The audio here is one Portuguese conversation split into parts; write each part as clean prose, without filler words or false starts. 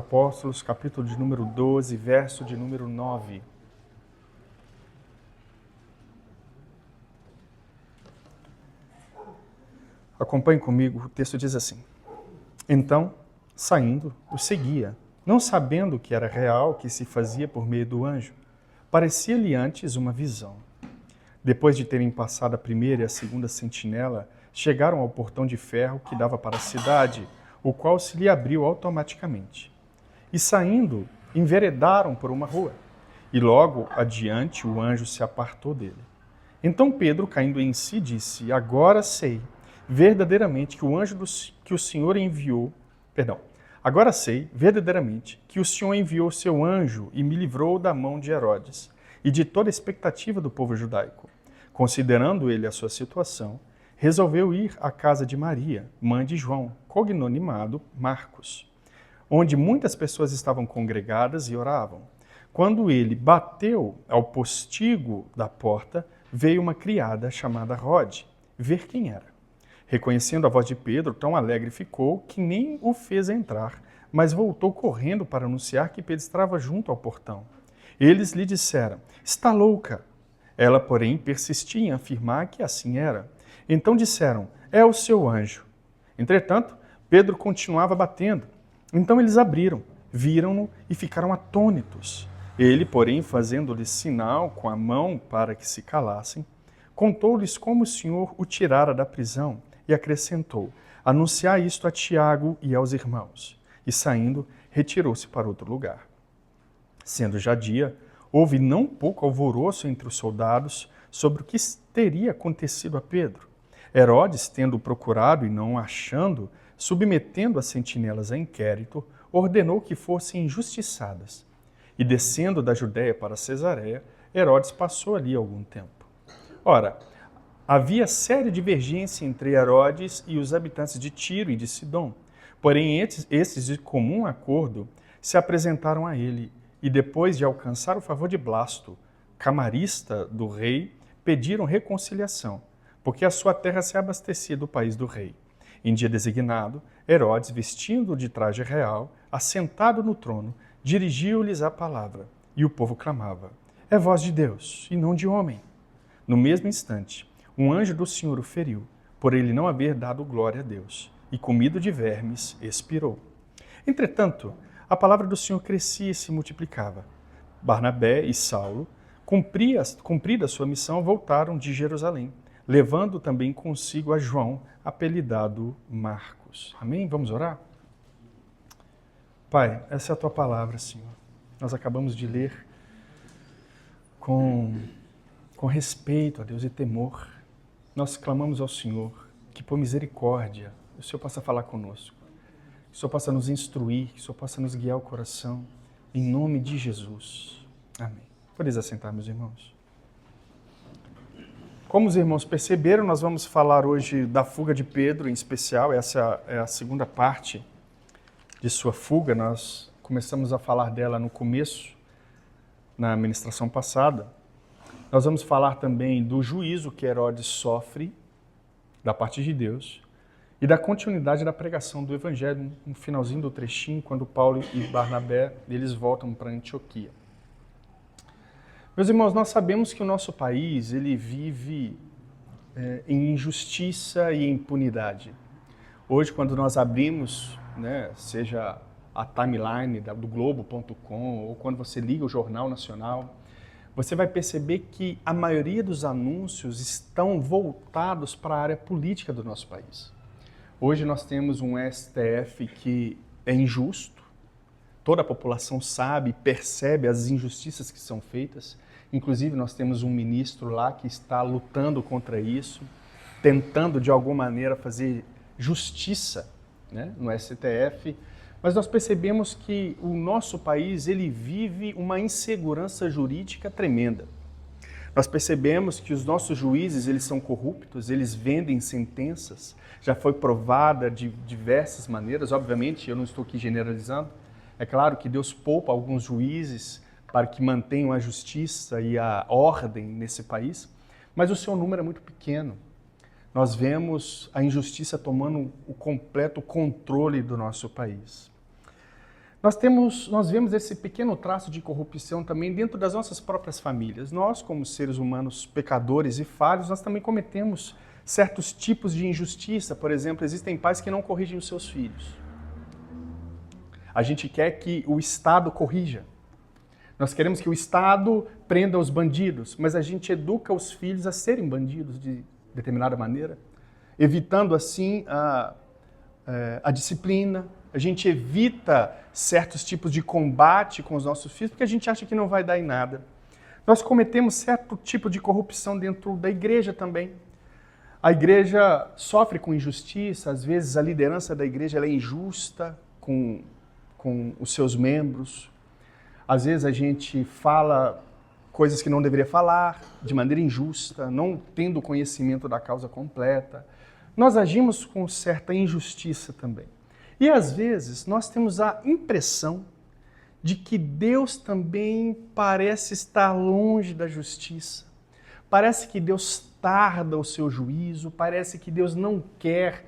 Apóstolos, capítulo de número 12, verso de número 9. Acompanhe comigo, o texto diz assim: Então, saindo, o seguia, não sabendo que era real, que se fazia por meio do anjo. Parecia-lhe antes uma visão. Depois de terem passado a primeira e a segunda sentinela, chegaram ao portão de ferro que dava para a cidade, o qual se lhe abriu automaticamente. E saindo, enveredaram por uma rua. E logo adiante o anjo se apartou dele. Então Pedro, caindo em si, disse: Agora sei verdadeiramente que o anjo que o Senhor enviou, agora sei verdadeiramente que o Senhor enviou seu anjo e me livrou da mão de Herodes e de toda a expectativa do povo judaico. Considerando ele a sua situação, resolveu ir à casa de Maria, mãe de João, cognonimado Marcos, onde muitas pessoas estavam congregadas e oravam. Quando ele bateu ao postigo da porta, veio uma criada chamada Rode ver quem era. Reconhecendo a voz de Pedro, tão alegre ficou que nem o fez entrar, mas voltou correndo para anunciar que Pedro estava junto ao portão. Eles lhe disseram: Está louca. Ela, porém, persistia em afirmar que assim era. Então disseram: É o seu anjo. Entretanto, Pedro continuava batendo. Então eles abriram, viram-no e ficaram atônitos. Ele, porém, fazendo-lhes sinal com a mão para que se calassem, contou-lhes como o Senhor o tirara da prisão e acrescentou: Anunciai isto a Tiago e aos irmãos. E saindo, retirou-se para outro lugar. Sendo já dia, houve não pouco alvoroço entre os soldados sobre o que teria acontecido a Pedro. Herodes, tendo-o procurado e não o achando, submetendo as sentinelas a inquérito, ordenou que fossem injustiçadas. E descendo da Judéia para Cesareia, Herodes passou ali algum tempo. Ora, havia séria divergência entre Herodes e os habitantes de Tiro e de Sidom. Porém, estes, de comum acordo, se apresentaram a ele e, depois de alcançar o favor de Blasto, camarista do rei, pediram reconciliação, porque a sua terra se abastecia do país do rei. Em dia designado, Herodes, vestindo de traje real, assentado no trono, dirigiu-lhes a palavra, e o povo clamava: É voz de Deus, e não de homem. No mesmo instante, um anjo do Senhor o feriu, por ele não haver dado glória a Deus, e comido de vermes, expirou. Entretanto, a palavra do Senhor crescia e se multiplicava. Barnabé e Saulo, cumprida a sua missão, voltaram de Jerusalém, levando também consigo a João, apelidado Marcos. Amém? Vamos orar? Pai, essa é a tua palavra, Senhor. Nós acabamos de ler com respeito a Deus e temor. Nós clamamos ao Senhor que, por misericórdia, o Senhor possa falar conosco, que o Senhor possa nos instruir, que o Senhor possa nos guiar o coração, em nome de Jesus. Amém. Podeis assentar, meus irmãos. Como os irmãos perceberam, nós vamos falar hoje da fuga de Pedro, em especial. Essa é a segunda parte de sua fuga. Nós começamos a falar dela no começo, na ministração passada. Nós vamos falar também do juízo que Herodes sofre da parte de Deus e da continuidade da pregação do Evangelho, no finalzinho do trechinho, quando Paulo e Barnabé eles voltam para Antioquia. Meus irmãos, nós sabemos que o nosso país ele vive em injustiça e impunidade. Hoje, quando nós abrimos, seja a timeline do Globo.com ou quando você liga o Jornal Nacional, você vai perceber que a maioria dos anúncios estão voltados para a área política do nosso país. Hoje nós temos um STF que é injusto, toda a população sabe e percebe as injustiças que são feitas. Inclusive nós temos um ministro lá que está lutando contra isso, tentando de alguma maneira fazer justiça, no STF. Mas nós percebemos que o nosso país ele vive uma insegurança jurídica tremenda. Nós percebemos que os nossos juízes eles são corruptos, eles vendem sentenças, já foi provada de diversas maneiras. Obviamente, eu não estou aqui generalizando. É claro que Deus poupa alguns juízes para que mantenham a justiça e a ordem nesse país, mas o seu número é muito pequeno. Nós vemos a injustiça tomando o completo controle do nosso país. Nós vemos esse pequeno traço de corrupção também dentro das nossas próprias famílias. Nós, como seres humanos pecadores e falhos, nós também cometemos certos tipos de injustiça. Por exemplo, existem pais que não corrigem os seus filhos. A gente quer que o Estado corrija. Nós queremos que o Estado prenda os bandidos, mas a gente educa os filhos a serem bandidos de determinada maneira, evitando assim a disciplina. A gente evita certos tipos de combate com os nossos filhos porque a gente acha que não vai dar em nada. Nós cometemos certo tipo de corrupção dentro da igreja também. A igreja sofre com injustiça, às vezes a liderança da igreja ela é injusta com os seus membros. Às vezes a gente fala coisas que não deveria falar, de maneira injusta, não tendo conhecimento da causa completa. Nós agimos com certa injustiça também. E às vezes nós temos a impressão de que Deus também parece estar longe da justiça. Parece que Deus tarda o seu juízo, parece que Deus não quer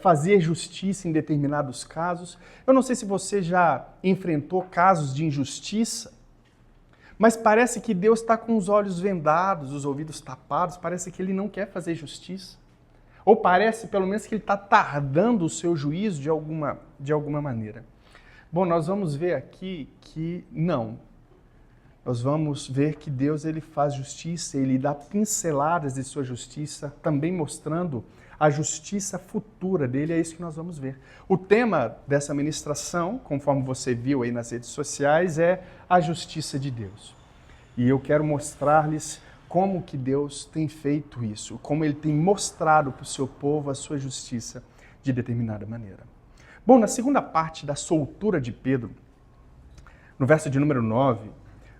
fazer justiça em determinados casos. Eu não sei se você já enfrentou casos de injustiça, mas parece que Deus está com os olhos vendados, os ouvidos tapados, parece que Ele não quer fazer justiça. Ou parece, pelo menos, que Ele está tardando o seu juízo de alguma maneira. Bom, nós vamos ver aqui que não. Nós vamos ver que Deus ele faz justiça, Ele dá pinceladas de sua justiça, também mostrando a justiça futura dele, é isso que nós vamos ver. O tema dessa ministração, conforme você viu aí nas redes sociais, é a justiça de Deus. E eu quero mostrar-lhes como que Deus tem feito isso, como Ele tem mostrado para o seu povo a sua justiça de determinada maneira. Bom, na segunda parte da soltura de Pedro, no verso de número 9,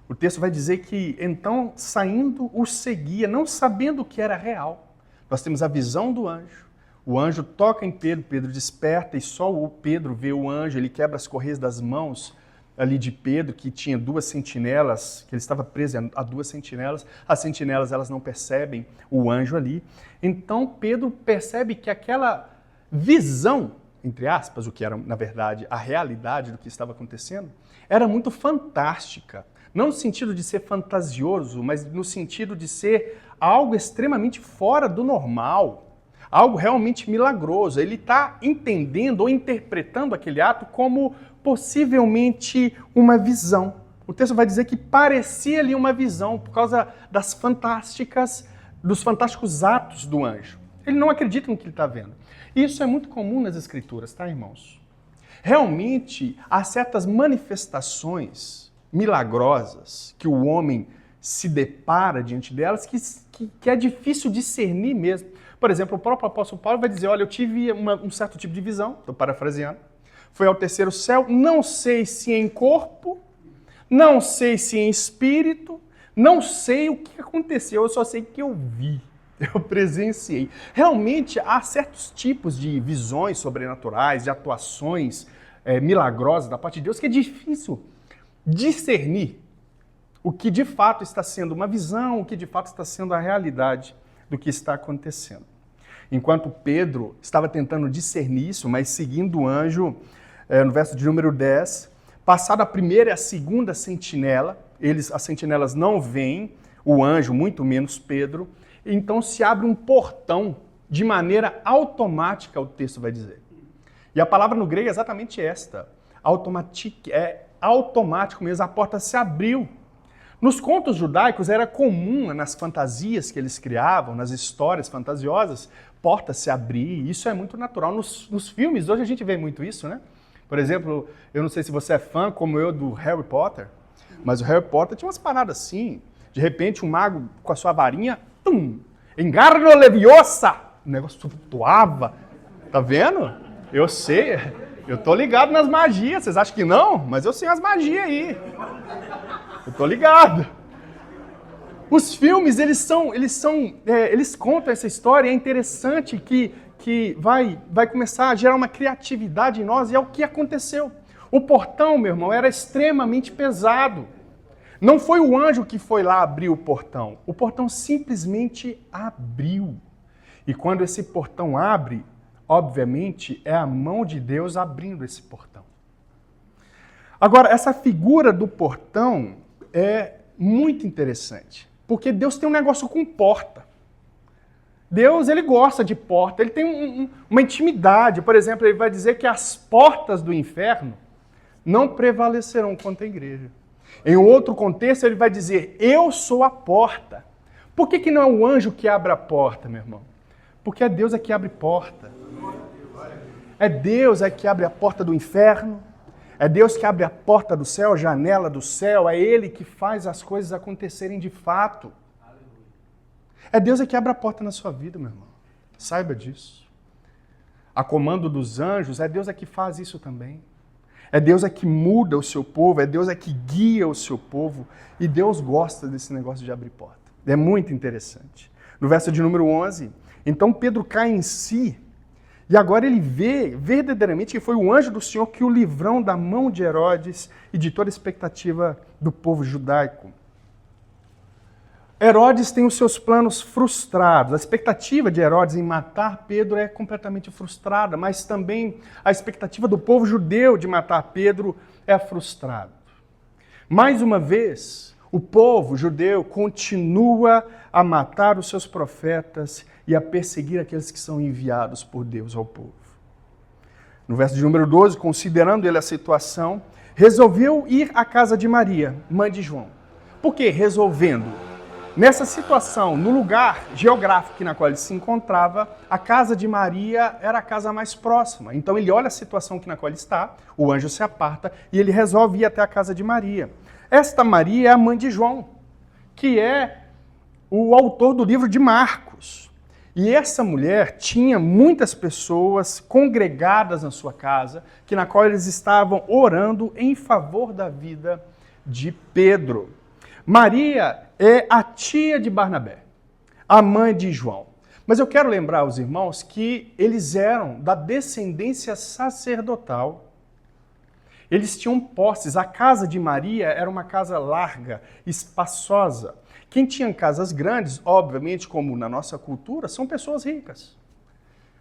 o texto vai dizer que, então, saindo, o seguia, não sabendo que era real. Nós temos a visão do anjo. O anjo toca em Pedro, Pedro desperta e só o Pedro vê o anjo, ele quebra as correias das mãos ali de Pedro, que tinha duas sentinelas, que ele estava preso a duas sentinelas. As sentinelas, elas não percebem o anjo ali. Então, Pedro percebe que aquela visão, entre aspas, o que era, na verdade, a realidade do que estava acontecendo, era muito fantástica. Não no sentido de ser fantasioso, mas no sentido de ser algo extremamente fora do normal, algo realmente milagroso. Ele está entendendo ou interpretando aquele ato como possivelmente uma visão. O texto vai dizer que parecia-lhe uma visão por causa dos fantásticos atos do anjo. Ele não acredita no que ele está vendo. E isso é muito comum nas Escrituras, tá, irmãos? Realmente, há certas manifestações milagrosas que o homem se depara diante delas que é difícil discernir mesmo. Por exemplo, o próprio apóstolo Paulo vai dizer, olha, eu tive um certo tipo de visão, estou parafraseando, foi ao terceiro céu, não sei se em corpo, não sei se em espírito, não sei o que aconteceu, eu só sei que eu vi, eu presenciei. Realmente há certos tipos de visões sobrenaturais, de atuações milagrosas da parte de Deus que é difícil discernir o que de fato está sendo uma visão, o que de fato está sendo a realidade do que está acontecendo. Enquanto Pedro estava tentando discernir isso, mas seguindo o anjo, no verso de número 10, passada a primeira e a segunda sentinela, as sentinelas não veem o anjo, muito menos Pedro, então se abre um portão de maneira automática, o texto vai dizer. E a palavra no grego é exatamente esta, automatic, é automático mesmo, a porta se abriu. Nos contos judaicos era comum, nas fantasias que eles criavam, nas histórias fantasiosas, portas se abrir, isso é muito natural. Nos filmes, hoje a gente vê muito isso, né? Por exemplo, eu não sei se você é fã, como eu, do Harry Potter, mas o Harry Potter tinha umas paradas assim, de repente um mago com a sua varinha, engarno leviosa, o negócio flutuava, tá vendo? Eu sei, eu tô ligado nas magias, vocês acham que não? Mas eu sei as magias aí. Eu tô ligado. Os filmes, eles contam essa história, é interessante que vai começar a gerar uma criatividade em nós, e é o que aconteceu. O portão, meu irmão, era extremamente pesado. Não foi o anjo que foi lá abrir o portão simplesmente abriu. E quando esse portão abre, obviamente, é a mão de Deus abrindo esse portão. Agora, essa figura do portão é muito interessante, porque Deus tem um negócio com porta. Deus, ele gosta de porta, ele tem uma intimidade. Por exemplo, ele vai dizer que as portas do inferno não prevalecerão contra a igreja. Em outro contexto, ele vai dizer, eu sou a porta. Por que não é o anjo que abre a porta, meu irmão? Porque é Deus que abre porta. É Deus que abre a porta do inferno. É Deus que abre a porta do céu, a janela do céu. É Ele que faz as coisas acontecerem de fato. É Deus que abre a porta na sua vida, meu irmão. Saiba disso. A comando dos anjos, é Deus que faz isso também. É Deus que muda o seu povo, é Deus que guia o seu povo. E Deus gosta desse negócio de abrir porta. É muito interessante. No verso de número 11, então Pedro cai em si. E agora ele vê verdadeiramente que foi o anjo do Senhor que o livrou da mão de Herodes e de toda a expectativa do povo judaico. Herodes tem os seus planos frustrados. A expectativa de Herodes em matar Pedro é completamente frustrada, mas também a expectativa do povo judeu de matar Pedro é frustrada. Mais uma vez, o povo judeu continua a matar os seus profetas e a perseguir aqueles que são enviados por Deus ao povo. No verso de número 12, considerando ele a situação, resolveu ir à casa de Maria, mãe de João. Por que resolvendo? Nessa situação, no lugar geográfico na qual ele se encontrava, a casa de Maria era a casa mais próxima. Então ele olha a situação na qual ele está, o anjo se aparta e ele resolve ir até a casa de Maria. Esta Maria é a mãe de João, que é o autor do livro de Marcos. E essa mulher tinha muitas pessoas congregadas na sua casa, na qual eles estavam orando em favor da vida de Pedro. Maria é a tia de Barnabé, a mãe de João. Mas eu quero lembrar aos irmãos que eles eram da descendência sacerdotal. Eles tinham posses. A casa de Maria era uma casa larga, espaçosa. Quem tinha casas grandes, obviamente, como na nossa cultura, são pessoas ricas.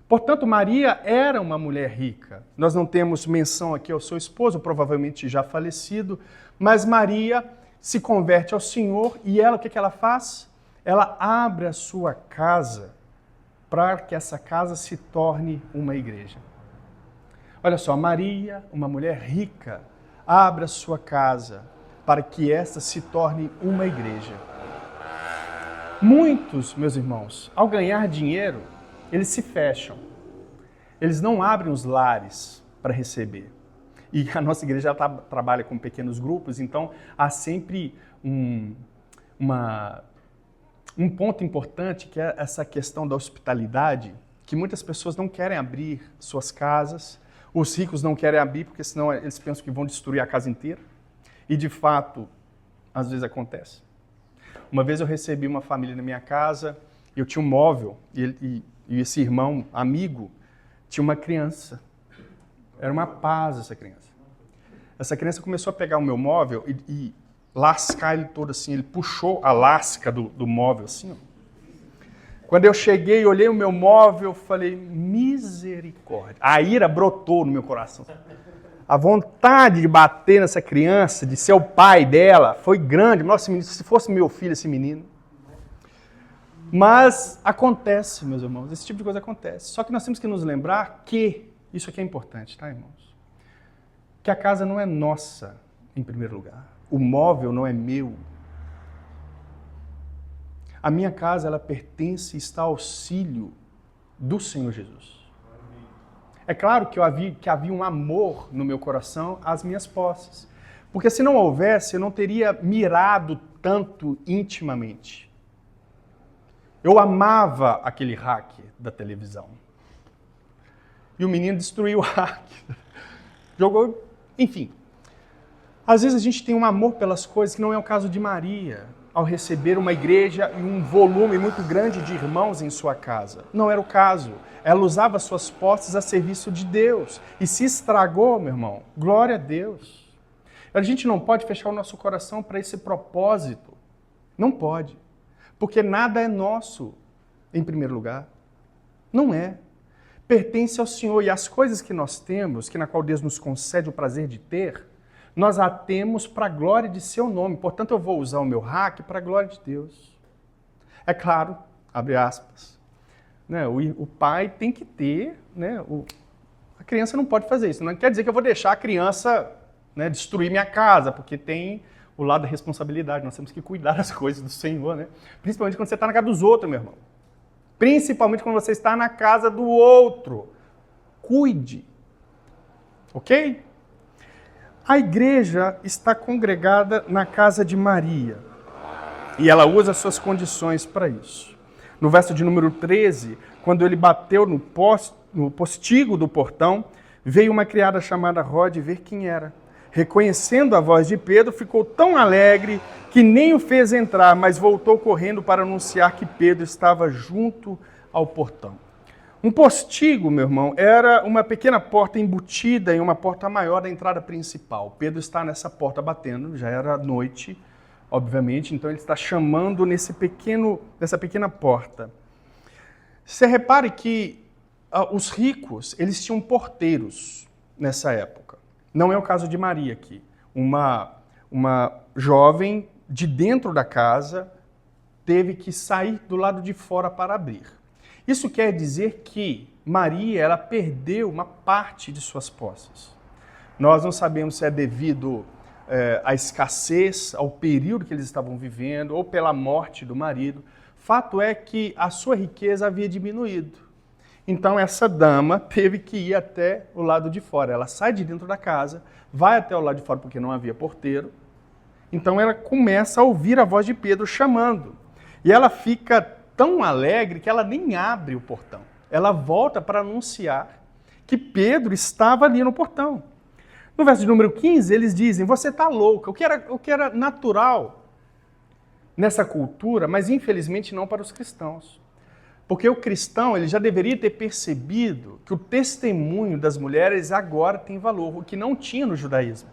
Portanto, Maria era uma mulher rica. Nós não temos menção aqui ao seu esposo, provavelmente já falecido, mas Maria se converte ao Senhor e ela, o que ela faz? Ela abre a sua casa para que essa casa se torne uma igreja. Olha só, Maria, uma mulher rica, abre a sua casa para que esta se torne uma igreja. Muitos, meus irmãos, ao ganhar dinheiro, eles se fecham. Eles não abrem os lares para receber. E a nossa igreja trabalha com pequenos grupos, então há sempre um ponto importante, que é essa questão da hospitalidade, que muitas pessoas não querem abrir suas casas, os ricos não querem abrir, porque senão eles pensam que vão destruir a casa inteira. E de fato, às vezes acontece. Uma vez eu recebi uma família na minha casa, eu tinha um móvel, e esse irmão, amigo, tinha uma criança. Era uma paz essa criança. Essa criança começou a pegar o meu móvel e lascar ele todo assim. Ele puxou a lasca do móvel assim. Ó. Quando eu cheguei e olhei o meu móvel, falei, misericórdia. A ira brotou no meu coração. A vontade de bater nessa criança, de ser o pai dela, foi grande. Nossa, se fosse meu filho, esse menino. Mas acontece, meus irmãos, esse tipo de coisa acontece. Só que nós temos que nos lembrar que, isso aqui é importante, tá, irmãos? Que a casa não é nossa, em primeiro lugar. O móvel não é meu. A minha casa, ela pertence e está ao auxílio do Senhor Jesus. É claro que havia um amor no meu coração às minhas posses. Porque se não houvesse, eu não teria mirado tanto intimamente. Eu amava aquele hack da televisão. E o menino destruiu o hack. Jogou, enfim. Às vezes a gente tem um amor pelas coisas que não é o caso de Maria, ao receber uma igreja e um volume muito grande de irmãos em sua casa. Não era o caso. Ela usava suas posses a serviço de Deus. E se estragou, meu irmão, glória a Deus. A gente não pode fechar o nosso coração para esse propósito. Não pode. Porque nada é nosso, em primeiro lugar. Não é. Pertence ao Senhor. E as coisas que nós temos, que na qual Deus nos concede o prazer de ter, nós a temos para a glória de seu nome. Portanto, eu vou usar o meu hack para a glória de Deus. É claro, abre aspas, né, o pai tem que ter, né, a criança não pode fazer isso. Não quer dizer que eu vou deixar a criança, né, destruir minha casa, porque tem o lado da responsabilidade. Nós temos que cuidar das coisas do Senhor, né? Principalmente quando você está na casa dos outros, meu irmão. Principalmente quando você está na casa do outro. Cuide. Ok? A igreja está congregada na casa de Maria. E ela usa suas condições para isso. No verso de número 13, quando ele bateu no postigo do portão, veio uma criada chamada Rode ver quem era. Reconhecendo a voz de Pedro, ficou tão alegre que nem o fez entrar, mas voltou correndo para anunciar que Pedro estava junto ao portão. Um postigo, meu irmão, era uma pequena porta embutida em uma porta maior da entrada principal. Pedro está nessa porta batendo, já era noite, obviamente, então ele está chamando nessa pequena porta. Você repare que os ricos, eles tinham porteiros nessa época. Não é o caso de Maria aqui. Uma jovem de dentro da casa teve que sair do lado de fora para abrir. Isso quer dizer que Maria, ela perdeu uma parte de suas posses. Nós não sabemos se é devido à escassez, ao período que eles estavam vivendo, ou pela morte do marido. Fato é que a sua riqueza havia diminuído. Então essa dama teve que ir até o lado de fora. Ela sai de dentro da casa, vai até o lado de fora porque não havia porteiro. Então ela começa a ouvir a voz de Pedro chamando. E ela fica tão alegre que ela nem abre o portão. Ela volta para anunciar que Pedro estava ali no portão. No verso de número 15, eles dizem, você está louca, o que era natural nessa cultura, mas infelizmente não para os cristãos. Porque o cristão ele já deveria ter percebido que o testemunho das mulheres agora tem valor, o que não tinha no judaísmo.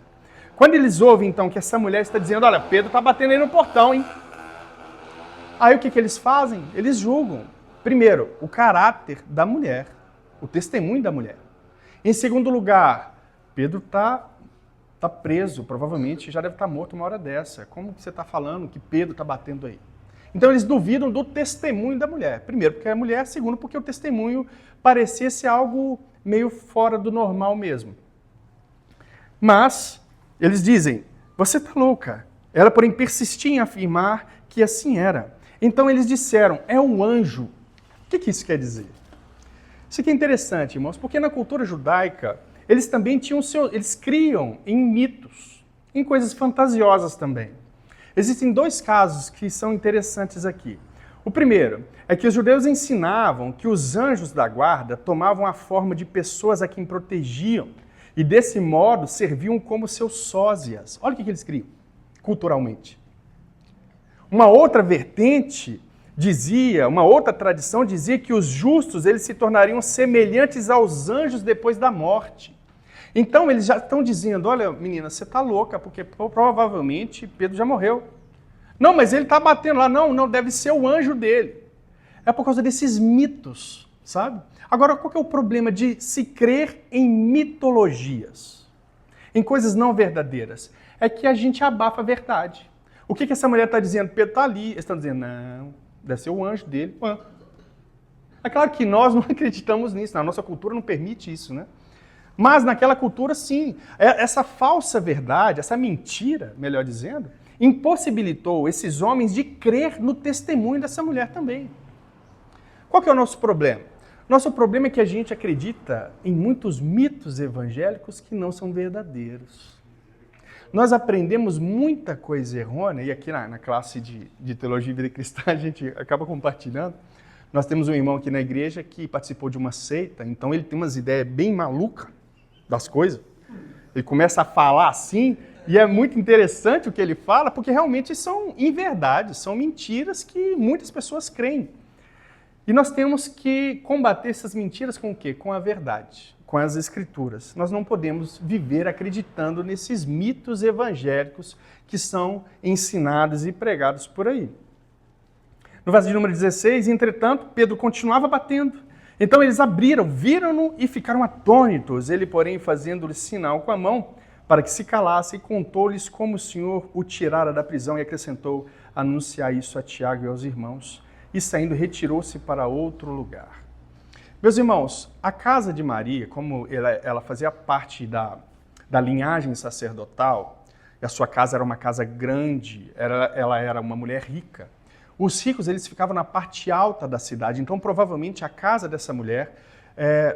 Quando eles ouvem, então, que essa mulher está dizendo, olha, Pedro está batendo aí no portão, hein? Aí o que eles fazem? Eles julgam, primeiro, o caráter da mulher, o testemunho da mulher. Em segundo lugar, Pedro está preso, provavelmente já deve estar morto uma hora dessa. Como que você está falando que Pedro está batendo aí? Então eles duvidam do testemunho da mulher. Primeiro, porque é mulher. Segundo, porque o testemunho parecia ser algo meio fora do normal mesmo. Mas eles dizem, você está louca. Ela, porém, persistia em afirmar que assim era. Então eles disseram, é um anjo. O que isso quer dizer? Isso aqui é interessante, irmãos, porque na cultura judaica, eles também eles criam em mitos, em coisas fantasiosas também. Existem dois casos que são interessantes aqui. O primeiro é que os judeus ensinavam que os anjos da guarda tomavam a forma de pessoas a quem protegiam e, desse modo, serviam como seus sósias. Olha o que eles criam, culturalmente. Uma outra vertente uma outra tradição dizia que os justos eles se tornariam semelhantes aos anjos depois da morte. Então eles já estão dizendo, olha menina, você está louca, porque provavelmente Pedro já morreu. Não, mas ele está batendo lá. Não, deve ser o anjo dele. É por causa desses mitos, sabe? Agora, qual que é o problema de se crer em mitologias? Em coisas não verdadeiras? É que a gente abafa a verdade. O que essa mulher está dizendo? Pedro está ali. Eles estão dizendo, não, deve ser o anjo dele. É claro que nós não acreditamos nisso, na nossa cultura não permite isso, né? Mas naquela cultura, sim. Essa falsa verdade, essa mentira, melhor dizendo, impossibilitou esses homens de crer no testemunho dessa mulher também. Qual que é o nosso problema? Nosso problema é que a gente acredita em muitos mitos evangélicos que não são verdadeiros. Nós aprendemos muita coisa errônea, e aqui na classe de Teologia e Vida Cristã a gente acaba compartilhando. Nós temos um irmão aqui na igreja que participou de uma seita, então ele tem umas ideias bem malucas das coisas. Ele começa a falar assim, e é muito interessante o que ele fala, porque realmente são inverdades, são mentiras que muitas pessoas creem. E nós temos que combater essas mentiras com o quê? Com a verdade, com as escrituras. Nós não podemos viver acreditando nesses mitos evangélicos que são ensinados e pregados por aí. No verso de número 16, entretanto, Pedro continuava batendo. Então eles abriram, viram-no e ficaram atônitos. Ele, porém, fazendo-lhe sinal com a mão para que se calasse, e contou-lhes como o Senhor o tirara da prisão, e acrescentou: anunciar isso a Tiago e aos irmãos. E saindo, retirou-se para outro lugar. Meus irmãos, a casa de Maria, como ela fazia parte da linhagem sacerdotal, e a sua casa era uma casa grande, ela era uma mulher rica. Os ricos, eles ficavam na parte alta da cidade, então provavelmente a casa dessa mulher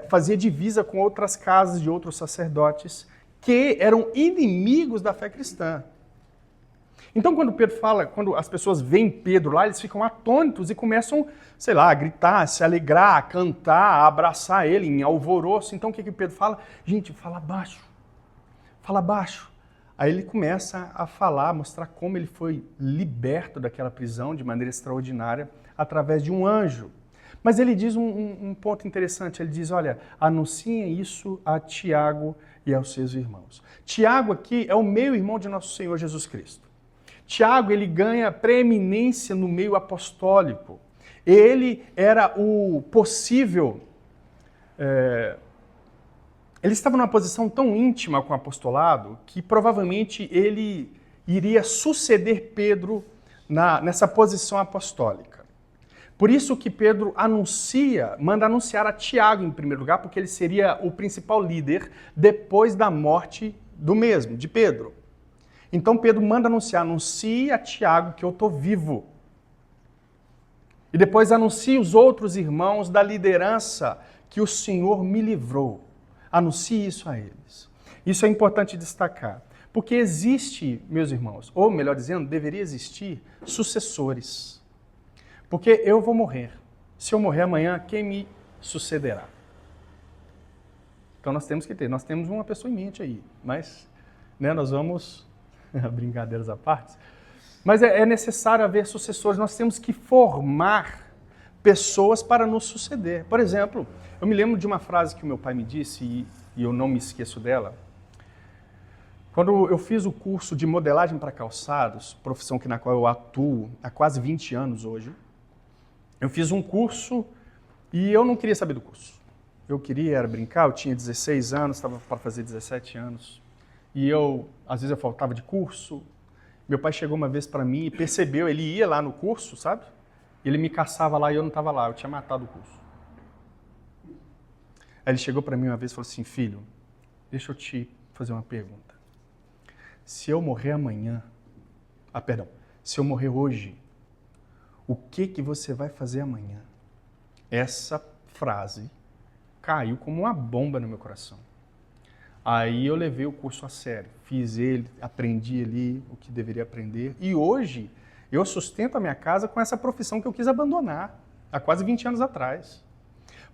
fazia divisa com outras casas de outros sacerdotes que eram inimigos da fé cristã. Então quando Pedro fala, quando as pessoas veem Pedro lá, eles ficam atônitos e começam, sei lá, a gritar, a se alegrar, a cantar, a abraçar ele em alvoroço. Então o que Pedro fala? Gente, fala baixo. Fala baixo. Aí ele começa a falar, a mostrar como ele foi liberto daquela prisão de maneira extraordinária através de um anjo. Mas ele diz um ponto interessante, ele diz, olha, anunciem isso a Tiago e aos seus irmãos. Tiago aqui é o meio-irmão de nosso Senhor Jesus Cristo. Tiago, ele ganha preeminência no meio apostólico. Ele era o possível... Ele estava numa posição tão íntima com o apostolado que provavelmente ele iria suceder Pedro nessa posição apostólica. Por isso que Pedro manda anunciar a Tiago em primeiro lugar, porque ele seria o principal líder depois da morte do mesmo, de Pedro. Então Pedro manda anuncie a Tiago que eu estou vivo. E depois anuncie os outros irmãos da liderança que o Senhor me livrou. Anuncie isso a eles. Isso é importante destacar, porque existe, meus irmãos, ou melhor dizendo, deveria existir sucessores. Porque eu vou morrer. Se eu morrer amanhã, quem me sucederá? Então nós temos uma pessoa em mente aí, mas nós vamos... brincadeiras à parte, mas é necessário haver sucessores, nós temos que formar pessoas para nos suceder. Por exemplo, eu me lembro de uma frase que o meu pai me disse, e eu não me esqueço dela. Quando eu fiz o curso de modelagem para calçados, profissão na qual eu atuo há quase 20 anos hoje, eu fiz um curso e eu não queria saber do curso. Eu queria brincar, eu tinha 16 anos, estava para fazer 17 anos. E às vezes eu faltava de curso. Meu pai chegou uma vez para mim e percebeu, ele ia lá no curso, sabe? Ele me caçava lá e eu não estava lá, eu tinha matado o curso. Aí ele chegou para mim uma vez e falou assim, filho, deixa eu te fazer uma pergunta. Se eu morrer amanhã, se eu morrer hoje, o que você vai fazer amanhã? Essa frase caiu como uma bomba no meu coração. Aí eu levei o curso a sério, fiz ele, aprendi ali o que deveria aprender. E hoje eu sustento a minha casa com essa profissão que eu quis abandonar há quase 20 anos atrás.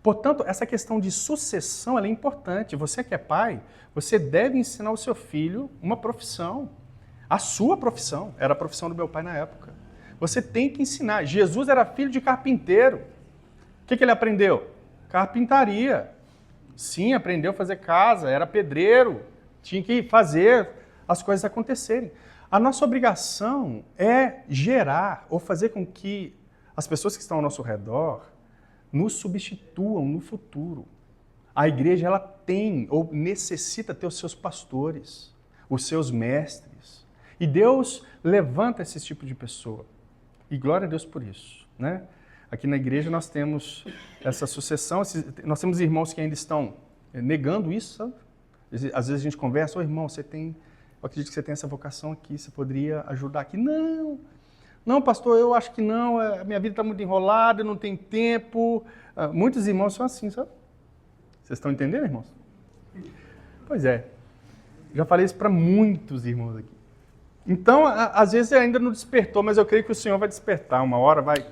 Portanto, essa questão de sucessão ela é importante. Você que é pai, você deve ensinar o seu filho uma profissão. A sua profissão, era a profissão do meu pai na época. Você tem que ensinar. Jesus era filho de carpinteiro. O que ele aprendeu? Carpintaria. Sim, aprendeu a fazer casa, era pedreiro, tinha que fazer as coisas acontecerem. A nossa obrigação é gerar ou fazer com que as pessoas que estão ao nosso redor nos substituam no futuro. A igreja ela tem ou necessita ter os seus pastores, os seus mestres. E Deus levanta esse tipo de pessoa. E glória a Deus por isso, né? Aqui na igreja nós temos essa sucessão, nós temos irmãos que ainda estão negando isso, sabe? Às vezes a gente conversa, irmão, eu acredito que você tem essa vocação aqui, você poderia ajudar aqui. Não, pastor, eu acho que não, a minha vida está muito enrolada, eu não tenho tempo. Muitos irmãos são assim, sabe? Vocês estão entendendo, irmãos? Pois é, já falei isso para muitos irmãos aqui. Então, às vezes ainda não despertou, mas eu creio que o Senhor vai despertar, uma hora vai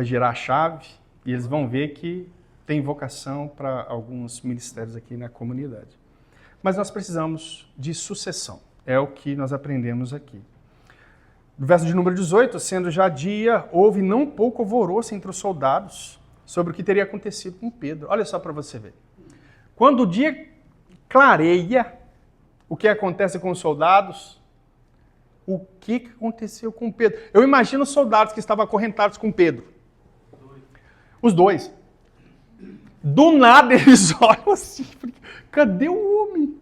girar a chave e eles vão ver que tem vocação para alguns ministérios aqui na comunidade. Mas nós precisamos de sucessão, é o que nós aprendemos aqui. No verso de número 18, sendo já dia, houve não pouco alvoroço entre os soldados sobre o que teria acontecido com Pedro. Olha só para você ver. Quando o dia clareia, o que acontece com os soldados? O que aconteceu com Pedro? Eu imagino os soldados que estavam acorrentados com Pedro. Os dois. Do nada eles olham assim, cadê o homem?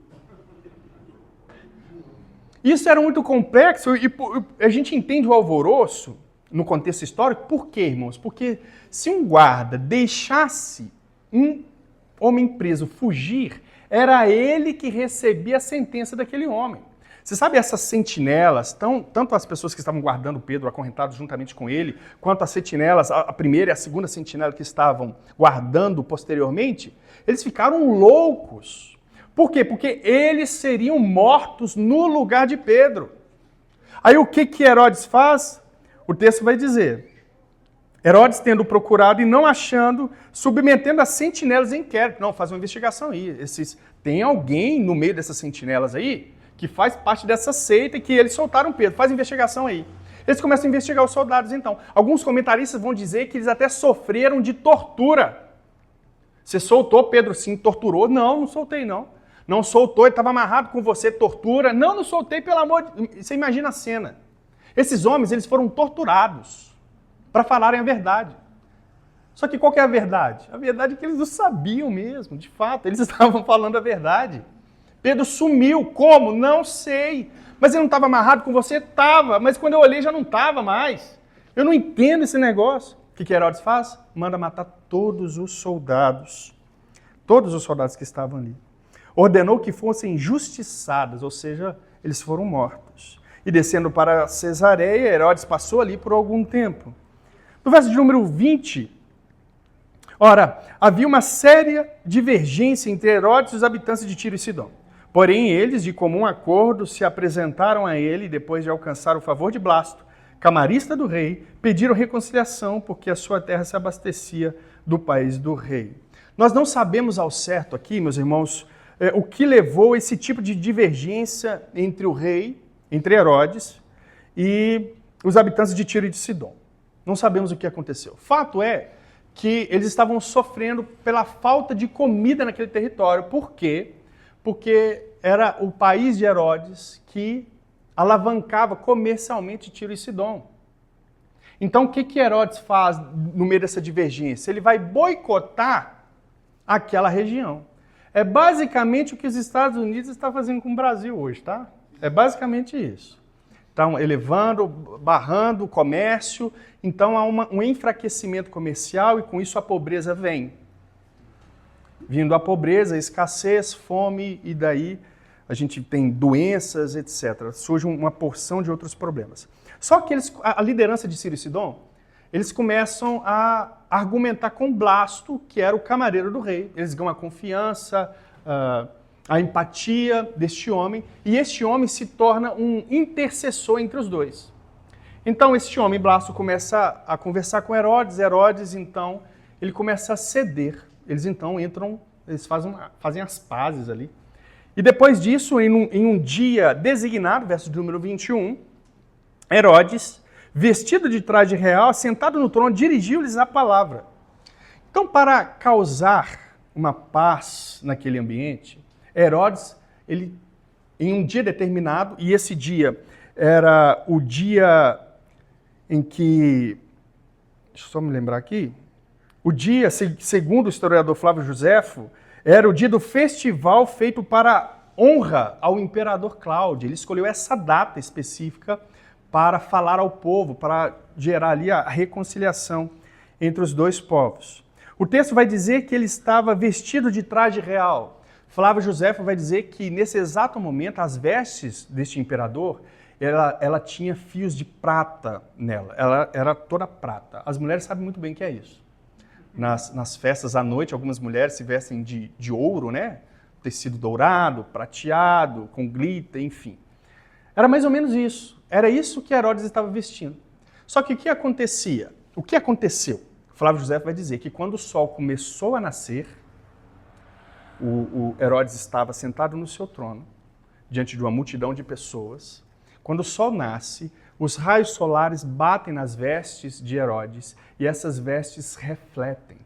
Isso era muito complexo e a gente entende o alvoroço no contexto histórico. Por quê, irmãos? Porque se um guarda deixasse um homem preso fugir, era ele que recebia a sentença daquele homem. Você sabe essas sentinelas, tanto as pessoas que estavam guardando Pedro acorrentados juntamente com ele, quanto as sentinelas, a primeira e a segunda sentinela que estavam guardando posteriormente, eles ficaram loucos. Por quê? Porque eles seriam mortos no lugar de Pedro. Aí o que Herodes faz? O texto vai dizer: Herodes, tendo procurado e não achando, submetendo as sentinelas em inquérito. Não, faz uma investigação aí. Tem alguém no meio dessas sentinelas aí que faz parte dessa seita e que eles soltaram Pedro. Faz investigação aí. Eles começam a investigar os soldados, então. Alguns comentaristas vão dizer que eles até sofreram de tortura. Você soltou Pedro, sim, torturou? Não, não soltei, não. Não soltou, ele estava amarrado com você, tortura? Não, não soltei, pelo amor de... Você imagina a cena. Esses homens, eles foram torturados para falarem a verdade. Só que qual que é a verdade? A verdade é que eles não sabiam mesmo, de fato, eles estavam falando a verdade. Pedro sumiu, como? Não sei. Mas ele não estava amarrado com você? Estava, mas quando eu olhei já não estava mais. Eu não entendo esse negócio. O que Herodes faz? Manda matar todos os soldados que estavam ali. Ordenou que fossem justiçados, ou seja, eles foram mortos. E descendo para Cesareia, Herodes passou ali por algum tempo. No verso de número 20, ora, havia uma séria divergência entre Herodes e os habitantes de Tiro e Sidom. Porém, eles, de comum acordo, se apresentaram a ele, depois de alcançar o favor de Blasto, camarista do rei, pediram reconciliação, porque a sua terra se abastecia do país do rei. Nós não sabemos ao certo aqui, meus irmãos, o que levou esse tipo de divergência entre o rei, entre Herodes, e os habitantes de Tiro e de Sidom. Não sabemos o que aconteceu. Fato é que eles estavam sofrendo pela falta de comida naquele território. Por quê? Porque era o país de Herodes que alavancava comercialmente Tiro e Sidom. Então, o que Herodes faz no meio dessa divergência? Ele vai boicotar aquela região. É basicamente o que os Estados Unidos estão fazendo com o Brasil hoje, tá? É basicamente isso. Estão elevando, barrando o comércio, então há um enfraquecimento comercial e com isso a pobreza vem. Vindo a pobreza, a escassez, fome e daí a gente tem doenças, etc. Surge uma porção de outros problemas. Só que a liderança de Tiro e Sidom, eles começam a argumentar com Blasto, que era o camareiro do rei. Eles ganham a confiança, a empatia deste homem, e este homem se torna um intercessor entre os dois. Então, este homem, Blasto, começa a conversar com Herodes, então, ele começa a ceder. Eles, então, eles fazem as pazes ali. E depois disso, em um dia designado, verso de número 21, Herodes, vestido de traje real, sentado no trono, dirigiu-lhes a palavra. Então, para causar uma paz naquele ambiente, Herodes, ele, em um dia determinado, e esse dia era o dia em que, deixa eu só me lembrar aqui, o dia, segundo o historiador Flávio Josefo, era o dia do festival feito para honra ao imperador Cláudio. Ele escolheu essa data específica para falar ao povo, para gerar ali a reconciliação entre os dois povos. O texto vai dizer que ele estava vestido de traje real. Flávio Josefo vai dizer que nesse exato momento as vestes deste imperador, ela tinha fios de prata nela, ela era toda prata. As mulheres sabem muito bem o que é isso. Nas festas à noite, algumas mulheres se vestem de ouro, né? Tecido dourado, prateado, com glitter, enfim. Era mais ou menos isso. Era isso que Herodes estava vestindo. Só que o que acontecia? O que aconteceu? Flávio Josefo vai dizer que quando o sol começou a nascer, o Herodes estava sentado no seu trono, diante de uma multidão de pessoas. Quando o sol nasce, os raios solares batem nas vestes de Herodes e essas vestes refletem.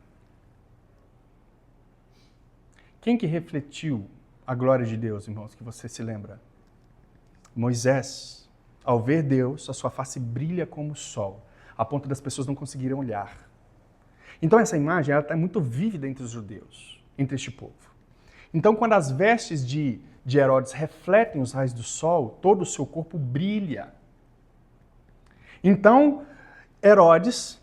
Quem que refletiu a glória de Deus, irmãos, que você se lembra? Moisés, ao ver Deus, a sua face brilha como o sol, a ponto das pessoas não conseguirem olhar. Então essa imagem está muito vívida entre os judeus, entre este povo. Então, quando as vestes de Herodes refletem os raios do sol, todo o seu corpo brilha. Então, Herodes,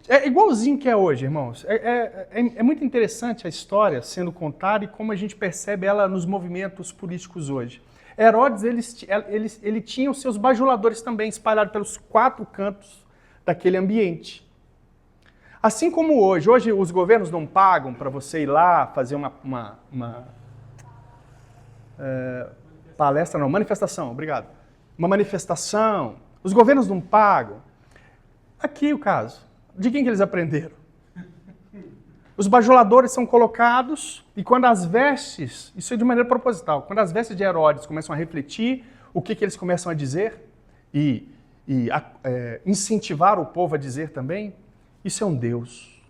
é igualzinho que é hoje, irmãos. É muito interessante a história sendo contada e como a gente percebe ela nos movimentos políticos hoje. Herodes, ele tinha os seus bajuladores também espalhados pelos 4 cantos daquele ambiente. Assim como hoje os governos não pagam para você ir lá fazer uma palestra, não, manifestação, obrigado. Uma manifestação. Os governos não pagam. Aqui o caso. De quem que eles aprenderam? Os bajuladores são colocados e quando as vestes, isso é de maneira proposital, quando as vestes de Herodes começam a refletir, o que eles começam a dizer e incentivar o povo a dizer também? Isso é um Deus.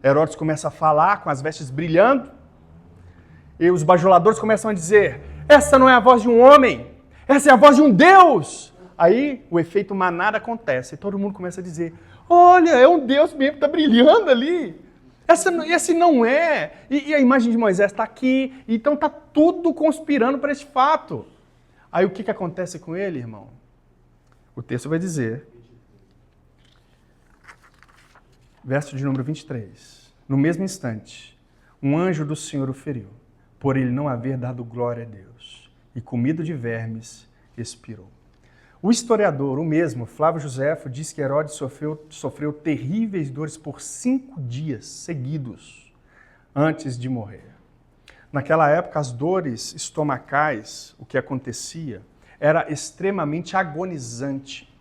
Herodes começa a falar com as vestes brilhando e os bajuladores começam a dizer, essa não é a voz de um homem, essa é a voz de um Deus. Aí o efeito manada acontece e todo mundo começa a dizer, olha, é um Deus mesmo que está brilhando ali. Esse não é. E a imagem de Moisés está aqui, então está tudo conspirando para esse fato. Aí o que acontece com ele, irmão? O texto vai dizer, verso de número 23, no mesmo instante, um anjo do Senhor o feriu, por ele não haver dado glória a Deus, e comido de vermes, expirou. O historiador, o mesmo, Flávio Joséfo, diz que Herodes sofreu terríveis dores por 5 dias seguidos antes de morrer. Naquela época, as dores estomacais, o que acontecia, era extremamente agonizante.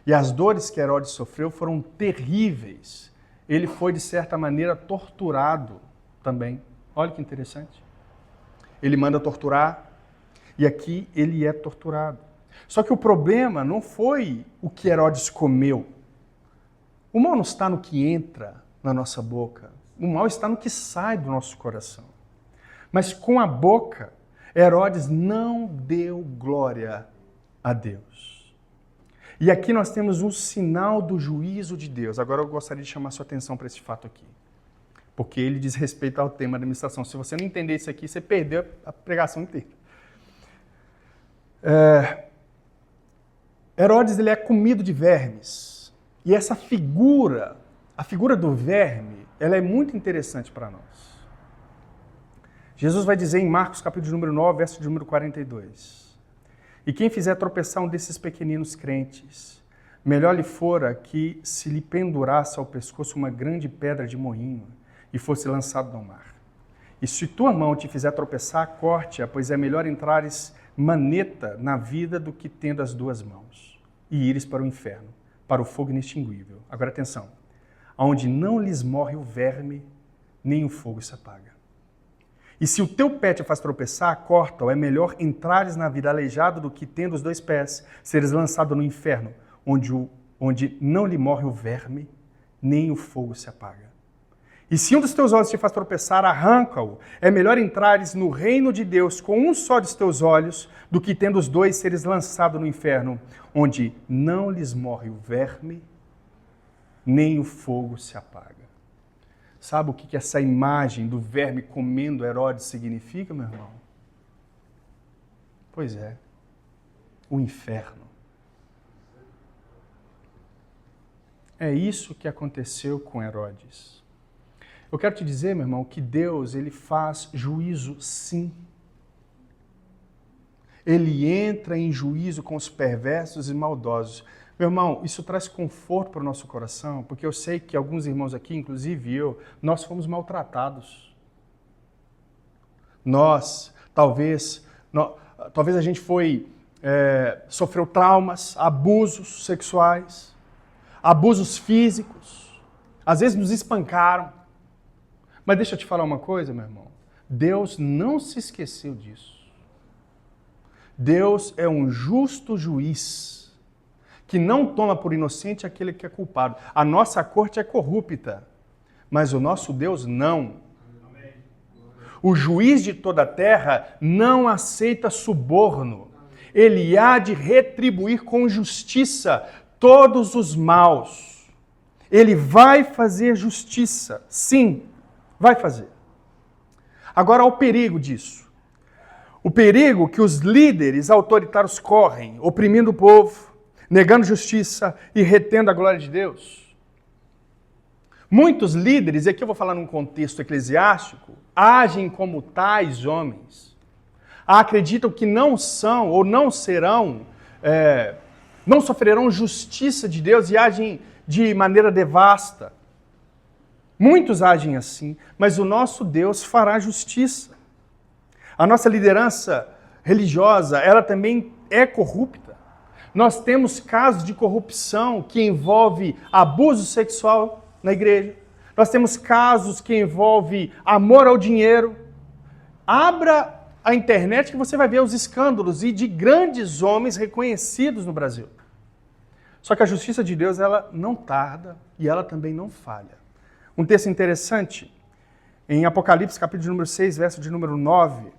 E as dores que Herodes sofreu foram terríveis. Ele foi, de certa maneira, torturado também. Olha que interessante. Ele manda torturar e aqui ele é torturado. Só que o problema não foi o que Herodes comeu. O mal não está no que entra na nossa boca. O mal está no que sai do nosso coração. Mas com a boca, Herodes não deu glória a Deus. E aqui nós temos um sinal do juízo de Deus. Agora eu gostaria de chamar sua atenção para esse fato aqui. Porque ele diz respeito ao tema da administração. Se você não entender isso aqui, você perdeu a pregação inteira. Herodes ele é comido de vermes. E essa figura, a figura do verme, ela é muito interessante para nós. Jesus vai dizer em Marcos, capítulo número 9, verso de número 42. E quem fizer tropeçar um desses pequeninos crentes, melhor lhe fora que se lhe pendurasse ao pescoço uma grande pedra de moinho e fosse lançado no mar. E se tua mão te fizer tropeçar, corte-a, pois é melhor entrares maneta na vida do que tendo as 2 mãos e ires para o inferno, para o fogo inextinguível. Agora atenção, onde não lhes morre o verme, nem o fogo se apaga. E se o teu pé te faz tropeçar, corta-o, é melhor entrares na vida aleijado do que tendo os 2 pés, seres lançado no inferno, onde não lhe morre o verme, nem o fogo se apaga. E se um dos teus olhos te faz tropeçar, arranca-o. É melhor entrares no reino de Deus com um só dos teus olhos, do que tendo os 2 seres lançados no inferno, onde não lhes morre o verme, nem o fogo se apaga. Sabe o que essa imagem do verme comendo Herodes significa, meu irmão? Pois é, o inferno. É isso que aconteceu com Herodes. Eu quero te dizer, meu irmão, que Deus, ele faz juízo sim. Ele entra em juízo com os perversos e maldosos. Meu irmão, isso traz conforto para o nosso coração, porque eu sei que alguns irmãos aqui, inclusive eu, nós fomos maltratados. Talvez a gente sofreu traumas, abusos sexuais, abusos físicos, às vezes nos espancaram. Mas deixa eu te falar uma coisa, meu irmão. Deus não se esqueceu disso. Deus é um justo juiz que não toma por inocente aquele que é culpado. A nossa corte é corrupta, mas o nosso Deus não. O juiz de toda a terra não aceita suborno. Ele há de retribuir com justiça todos os maus. Ele vai fazer justiça, sim. Vai fazer. Agora, há o perigo disso. O perigo que os líderes autoritários correm, oprimindo o povo, negando justiça e retendo a glória de Deus. Muitos líderes, e aqui eu vou falar num contexto eclesiástico, agem como tais homens. Acreditam que não são ou não serão, não sofrerão justiça de Deus e agem de maneira devasta. Muitos agem assim, mas o nosso Deus fará justiça. A nossa liderança religiosa, ela também é corrupta. Nós temos casos de corrupção que envolve abuso sexual na igreja. Nós temos casos que envolvem amor ao dinheiro. Abra a internet que você vai ver os escândalos e de grandes homens reconhecidos no Brasil. Só que a justiça de Deus, ela não tarda e ela também não falha. Um texto interessante, em Apocalipse, capítulo número 6, verso de número 9,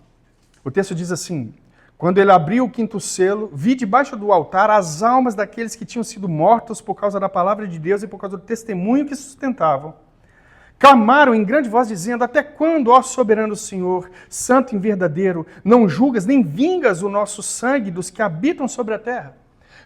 o texto diz assim: quando ele abriu o quinto selo, vi debaixo do altar as almas daqueles que tinham sido mortos por causa da palavra de Deus e por causa do testemunho que sustentavam. Clamaram em grande voz, dizendo: até quando, ó soberano Senhor, santo e verdadeiro, não julgas nem vingas o nosso sangue dos que habitam sobre a terra?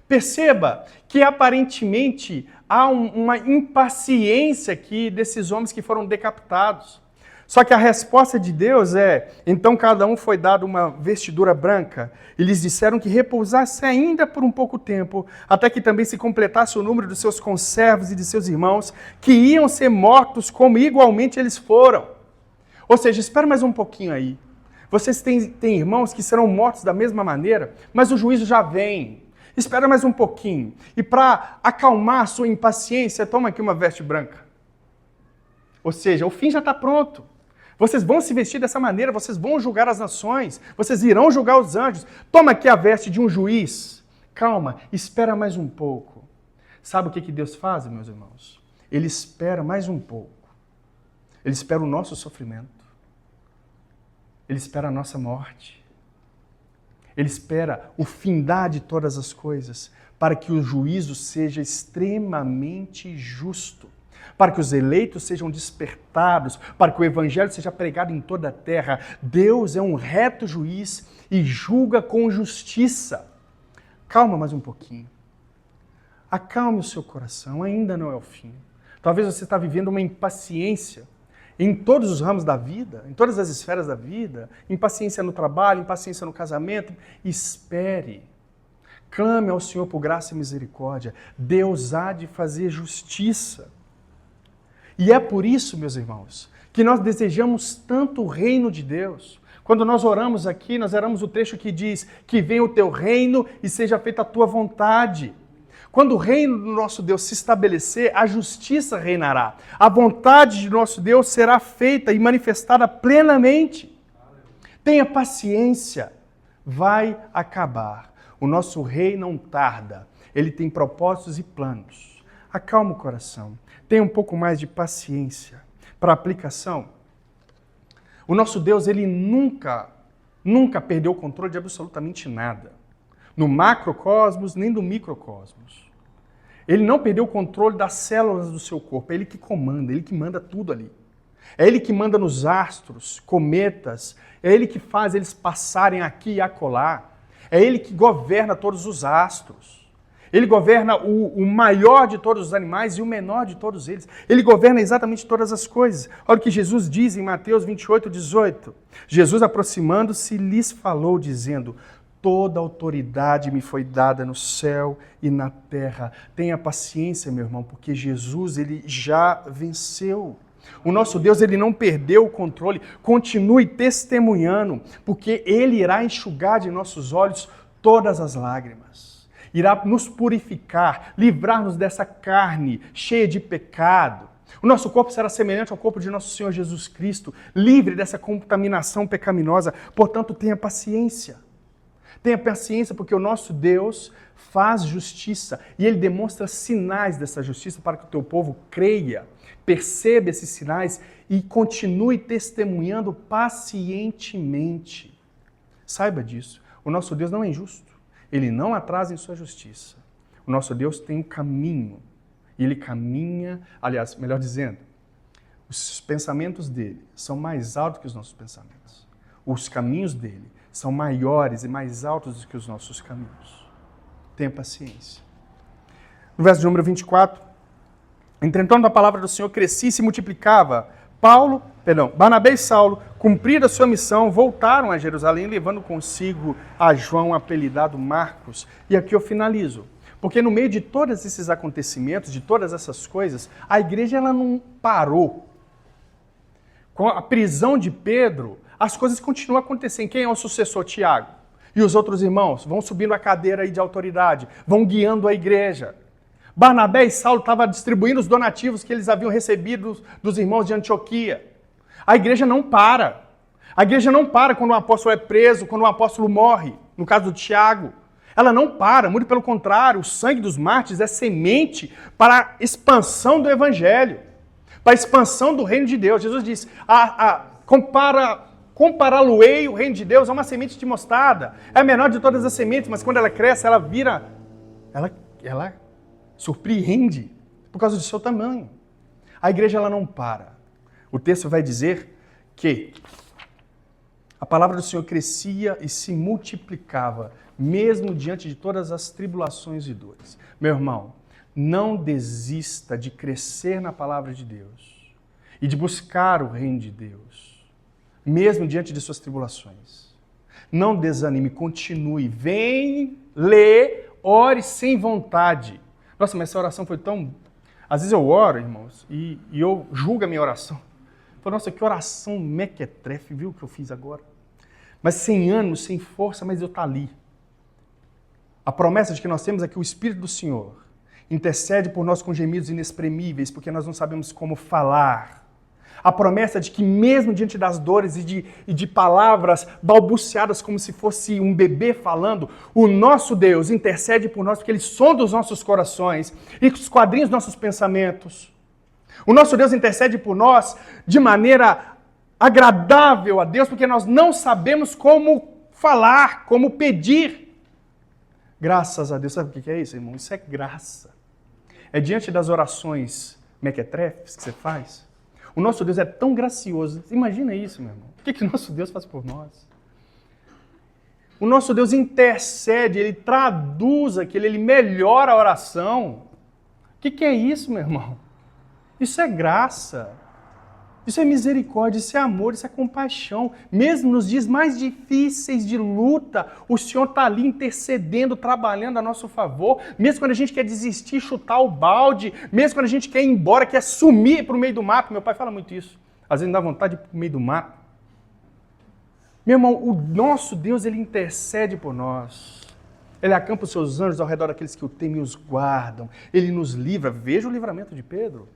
Perceba que aparentemente há uma impaciência aqui desses homens que foram decapitados. Só que a resposta de Deus é: então cada um foi dado uma vestidura branca, e lhes disseram que repousasse ainda por um pouco tempo, até que também se completasse o número dos seus conservos e de seus irmãos, que iam ser mortos como igualmente eles foram. Ou seja, espera mais um pouquinho aí. Vocês têm irmãos que serão mortos da mesma maneira, mas o juízo já vem. Espera mais um pouquinho. E para acalmar a sua impaciência, toma aqui uma veste branca. Ou seja, o fim já está pronto. Vocês vão se vestir dessa maneira, vocês vão julgar as nações, vocês irão julgar os anjos. Toma aqui a veste de um juiz. Calma, espera mais um pouco. Sabe o que Deus faz, meus irmãos? Ele espera mais um pouco. Ele espera o nosso sofrimento. Ele espera a nossa morte. Ele espera o findar de todas as coisas, para que o juízo seja extremamente justo, para que os eleitos sejam despertados, para que o evangelho seja pregado em toda a terra. Deus é um reto juiz e julga com justiça. Calma mais um pouquinho. Acalme o seu coração, ainda não é o fim. Talvez você está vivendo uma impaciência em todos os ramos da vida, em todas as esferas da vida, impaciência no trabalho, impaciência no casamento. Espere. Clame ao Senhor por graça e misericórdia. Deus há de fazer justiça. E é por isso, meus irmãos, que nós desejamos tanto o reino de Deus. Quando nós oramos aqui, nós oramos o trecho que diz: que venha o teu reino e seja feita a tua vontade. Quando o reino do nosso Deus se estabelecer, a justiça reinará. A vontade de nosso Deus será feita e manifestada plenamente. Tenha paciência, vai acabar. O nosso rei não tarda, ele tem propósitos e planos. Acalma o coração, tenha um pouco mais de paciência. Para aplicação, o nosso Deus, ele nunca perdeu o controle de absolutamente nada. No macrocosmos, nem do microcosmos. Ele não perdeu o controle das células do seu corpo, é ele que comanda, ele que manda tudo ali. É ele que manda nos astros, cometas, é ele que faz eles passarem aqui e acolá. É ele que governa todos os astros. Ele governa o maior de todos os animais e o menor de todos eles. Ele governa exatamente todas as coisas. Olha o que Jesus diz em Mateus 28, 18. Jesus, aproximando-se, lhes falou, dizendo: toda autoridade me foi dada no céu e na terra. Tenha paciência, meu irmão, porque Jesus, ele já venceu. O nosso Deus, ele não perdeu o controle. Continue testemunhando, porque ele irá enxugar de nossos olhos todas as lágrimas. Irá nos purificar, livrar-nos dessa carne cheia de pecado. O nosso corpo será semelhante ao corpo de nosso Senhor Jesus Cristo, livre dessa contaminação pecaminosa. Portanto, tenha paciência. Tenha paciência, porque o nosso Deus faz justiça e ele demonstra sinais dessa justiça para que o teu povo creia, perceba esses sinais e continue testemunhando pacientemente. Saiba disso. O nosso Deus não é injusto. Ele não atrasa em sua justiça. O nosso Deus tem um caminho. E ele caminha, aliás, melhor dizendo, Os pensamentos dele são mais altos que os nossos pensamentos. Os caminhos dele são maiores e mais altos do que os nossos caminhos. Tenha paciência. No verso de número 24, entretanto a palavra do Senhor crescia e se multiplicava. Barnabé e Saulo, cumprida a sua missão, voltaram a Jerusalém, levando consigo a João, apelidado Marcos. E aqui eu finalizo. Porque no meio de todos esses acontecimentos, de todas essas coisas, a igreja ela não parou. Com a prisão de Pedro, as coisas continuam acontecendo. Quem é o sucessor? Tiago. E os outros irmãos vão subindo a cadeira aí de autoridade, vão guiando a igreja. Barnabé e Saulo estavam distribuindo os donativos que eles haviam recebido dos irmãos de Antioquia. A igreja não para. A igreja não para quando o apóstolo é preso, quando o apóstolo morre. No caso do Tiago. Ela não para, muito pelo contrário. O sangue dos mártires é semente para a expansão do evangelho. Para a expansão do reino de Deus. Jesus diz, compará-lo-ei o reino de Deus a uma semente de mostarda. É a menor de todas as sementes, mas quando ela cresce, ela vira... Ela surpreende por causa do seu tamanho. A igreja ela não para. O texto vai dizer que a palavra do Senhor crescia e se multiplicava, mesmo diante de todas as tribulações e dores. Meu irmão, não desista de crescer na palavra de Deus e de buscar o reino de Deus, mesmo diante de suas tribulações. Não desanime, continue. Vem, lê, ore sem vontade. Nossa, mas essa oração foi tão... Às vezes eu oro, irmãos, e eu julgo a minha oração. Falo, nossa, que oração mequetrefe, viu o que eu fiz agora? Mas sem ânimo, sem força, mas eu estou ali. A promessa de que nós temos é que o Espírito do Senhor intercede por nós com gemidos inexprimíveis, porque nós não sabemos como falar. A promessa de que mesmo diante das dores e de palavras balbuciadas como se fosse um bebê falando, o nosso Deus intercede por nós porque Ele sonda os nossos corações e esquadrinha os nossos pensamentos. O nosso Deus intercede por nós de maneira agradável a Deus porque nós não sabemos como falar, como pedir. Graças a Deus. Sabe o que é isso, irmão? Isso é graça. É diante das orações mequetrefes que você faz. O nosso Deus é tão gracioso. Imagina isso, meu irmão. O que o nosso Deus faz por nós? O nosso Deus intercede, Ele traduz aquilo, Ele melhora a oração. O que é isso, meu irmão? Isso é graça. Isso é misericórdia, isso é amor, isso é compaixão. Mesmo nos dias mais difíceis de luta, o Senhor está ali intercedendo, trabalhando a nosso favor. Mesmo quando a gente quer desistir, chutar o balde. Mesmo quando a gente quer ir embora, quer sumir para o meio do mato. Meu pai fala muito isso. Às vezes dá vontade de ir para o meio do mato. Meu irmão, o nosso Deus, Ele intercede por nós. Ele acampa os seus anjos ao redor daqueles que o temem e os guardam. Ele nos livra. Veja o livramento de Pedro.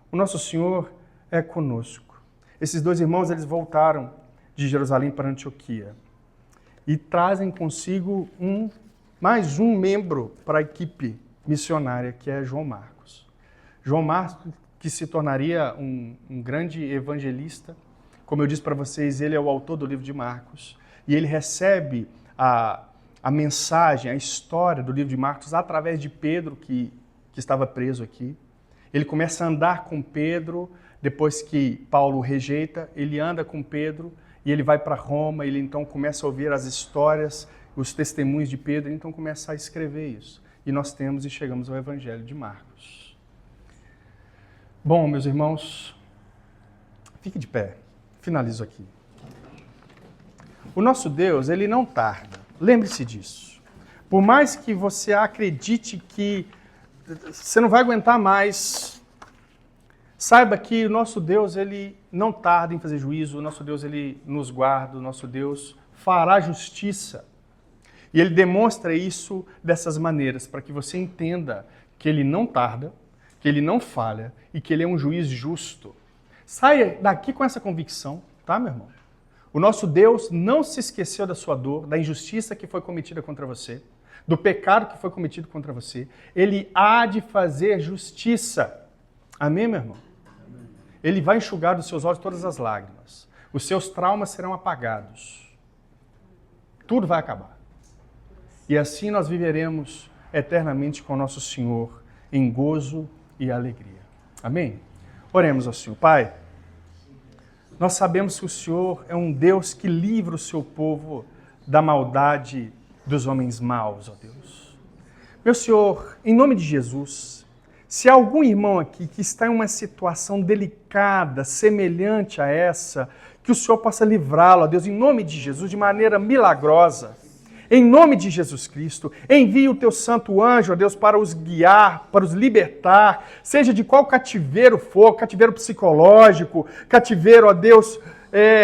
O nosso Senhor é conosco. Esses dois irmãos, eles voltaram de Jerusalém para Antioquia e trazem consigo mais um membro para a equipe missionária, que é João Marcos. João Marcos, que se tornaria um grande evangelista. Como eu disse para vocês, ele é o autor do livro de Marcos e ele recebe a mensagem, a história do livro de Marcos através de Pedro, que estava preso aqui. Ele começa a andar com Pedro. Depois que Paulo o rejeita, ele anda com Pedro e ele vai para Roma, ele então começa a ouvir as histórias, os testemunhos de Pedro, e então começa a escrever isso. E nós temos e chegamos ao Evangelho de Marcos. Bom, meus irmãos, fique de pé, finalizo aqui. O nosso Deus, Ele não tarda, lembre-se disso. Por mais que você acredite que você não vai aguentar mais, saiba que o nosso Deus, Ele não tarda em fazer juízo, o nosso Deus, Ele nos guarda, o nosso Deus fará justiça. E Ele demonstra isso dessas maneiras, para que você entenda que Ele não tarda, que Ele não falha e que Ele é um juiz justo. Saia daqui com essa convicção, tá, meu irmão? O nosso Deus não se esqueceu da sua dor, da injustiça que foi cometida contra você, do pecado que foi cometido contra você. Ele há de fazer justiça. Amém, meu irmão? Ele vai enxugar dos seus olhos todas as lágrimas. Os seus traumas serão apagados. Tudo vai acabar. E assim nós viveremos eternamente com o nosso Senhor em gozo e alegria. Amém? Oremos ao Senhor. Pai, nós sabemos que o Senhor é um Deus que livra o seu povo da maldade dos homens maus, ó Deus. Meu Senhor, em nome de Jesus, se há algum irmão aqui que está em uma situação delicada, semelhante a essa, que o Senhor possa livrá-lo, ó Deus, em nome de Jesus, de maneira milagrosa. Em nome de Jesus Cristo, envie o teu santo anjo, ó Deus, para os guiar, para os libertar, seja de qual cativeiro for, cativeiro psicológico, cativeiro, ó Deus,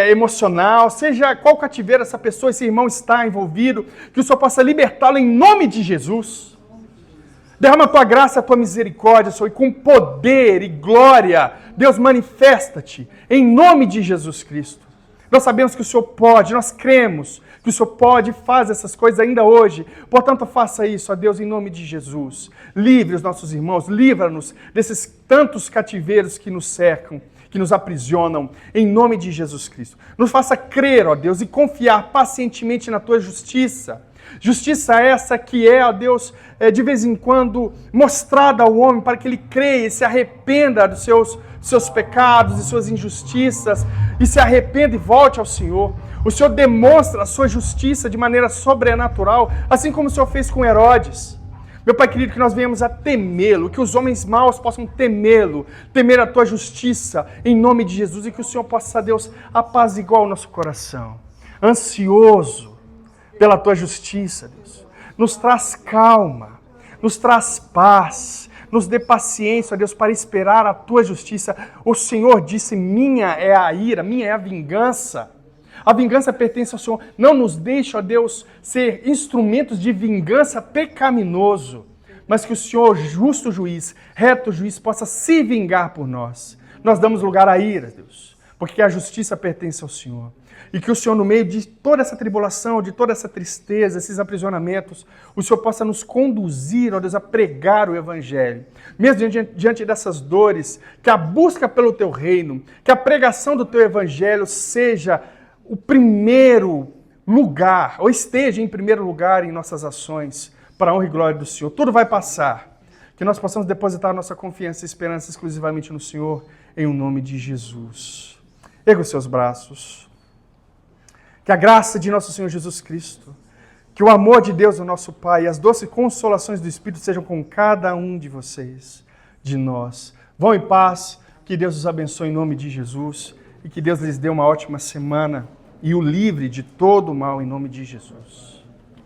emocional, seja qual cativeiro essa pessoa, esse irmão está envolvido, que o Senhor possa libertá-lo em nome de Jesus. Derrama a tua graça, a tua misericórdia, Senhor, e com poder e glória, Deus, manifesta-te em nome de Jesus Cristo. Nós sabemos que o Senhor pode, nós cremos que o Senhor pode e faz essas coisas ainda hoje. Portanto, faça isso, ó Deus, em nome de Jesus. Livre os nossos irmãos, livra-nos desses tantos cativeiros que nos cercam, que nos aprisionam, em nome de Jesus Cristo. Nos faça crer, ó Deus, e confiar pacientemente na tua justiça. Justiça essa que é, ó Deus, de vez em quando mostrada ao homem para que ele creia e se arrependa dos seus pecados e suas injustiças e se arrependa e volte ao Senhor. O Senhor demonstra a sua justiça de maneira sobrenatural, assim como o Senhor fez com Herodes. Meu Pai querido, que nós venhamos a temê-lo, que os homens maus possam temê-lo, temer a tua justiça, em nome de Jesus, e que o Senhor possa, Deus, apaziguar o nosso coração, ansioso pela tua justiça, Deus. Nos traz calma, nos traz paz, nos dê paciência, Deus, para esperar a tua justiça. O Senhor disse, minha é a ira, minha é a vingança. A vingança pertence ao Senhor. Não nos deixe, ó Deus, ser instrumentos de vingança pecaminoso, mas que o Senhor, justo juiz, reto juiz, possa se vingar por nós. Nós damos lugar à ira, Deus, porque a justiça pertence ao Senhor. E que o Senhor, no meio de toda essa tribulação, de toda essa tristeza, esses aprisionamentos, o Senhor possa nos conduzir, ó Deus, a pregar o Evangelho. Mesmo diante dessas dores, que a busca pelo Teu reino, que a pregação do Teu Evangelho seja o primeiro lugar, ou esteja em primeiro lugar em nossas ações, para a honra e glória do Senhor. Tudo vai passar. Que nós possamos depositar nossa confiança e esperança exclusivamente no Senhor, em o nome de Jesus. Erga os seus braços. Que a graça de nosso Senhor Jesus Cristo, que o amor de Deus, o nosso Pai, e as doces consolações do Espírito sejam com cada um de vocês, de nós. Vão em paz, que Deus os abençoe em nome de Jesus e que Deus lhes dê uma ótima semana e o livre de todo o mal em nome de Jesus.